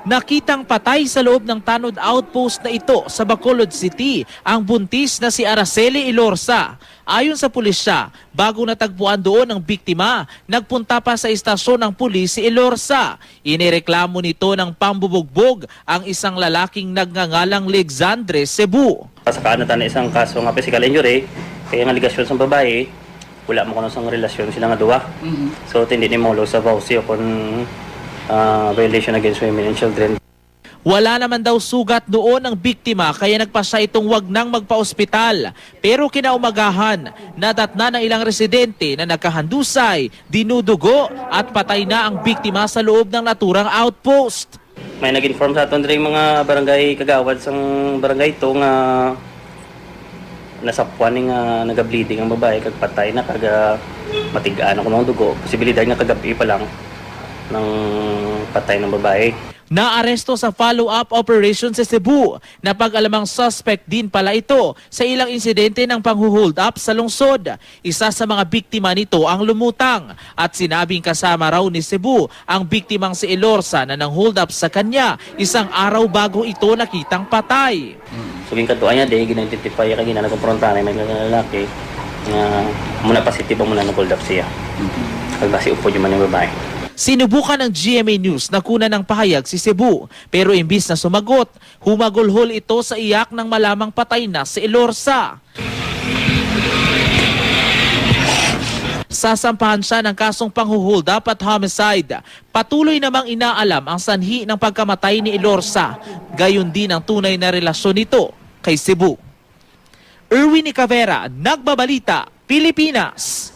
Nakitang patay sa loob ng tanod outpost na ito sa Bacolod City ang buntis na si Araceli Ilorza. Ayon sa pulisya, bago natagpuan doon ang biktima, nagpunta pa sa istasyon ng pulis si Ilorza. Inireklamo nito ng pambubugbog ang isang lalaking nagngangalang Alexandre Cebu. Pasaka na isang kaso nga physical injury, kaya nga ligasyon sa babae, wala mo kung sa relasyon sila nga duwa. So hindi ni molo sa bawsi kung violation against women and children. Wala naman daw sugat doon ang biktima kaya nagpasya itong wag nang magpa-ospital. Pero kinaumagahan, nadatna ng ilang residente na nagkahandusay, dinudugo at patay na ang biktima sa loob ng naturang outpost. May nag-inform sa aton rin mga barangay kagawad sang barangay ito nga nasapuan nga naga-bleeding ang babae kag patay na kag matigaan ako ng dugo. Posibilidad nga kagabi pa lang ng patay ng babae. Naaresto sa follow-up operation sa Cebu. Napag-alamang suspect din pala ito sa ilang insidente ng panghuhold up sa lungsod. Isa sa mga biktima nito ang lumutang at sinabing kasama raw ni Cebu ang biktimang si Ilorza na nang hold up sa kanya isang araw bago ito nakitang patay. Suging katuan niya, gina-identify ka gina-nagkumpronta na may lalaki nga muna positive muna nag-hold up siya. Kagasi upo yung man yung babae. Sinubukan ng GMA News na kunan ng pahayag si Cebu pero imbis na sumagot, humagulhol ito sa iyak ng malamang patay na si Ilorza. Sasampahan siya ng kasong panghuhold up at homicide. Patuloy namang inaalam ang sanhi ng pagkamatay ni Ilorza. Gayon din ang tunay na relasyon nito kay Cebu. Erwin Icavera, Nagbabalita, Pilipinas.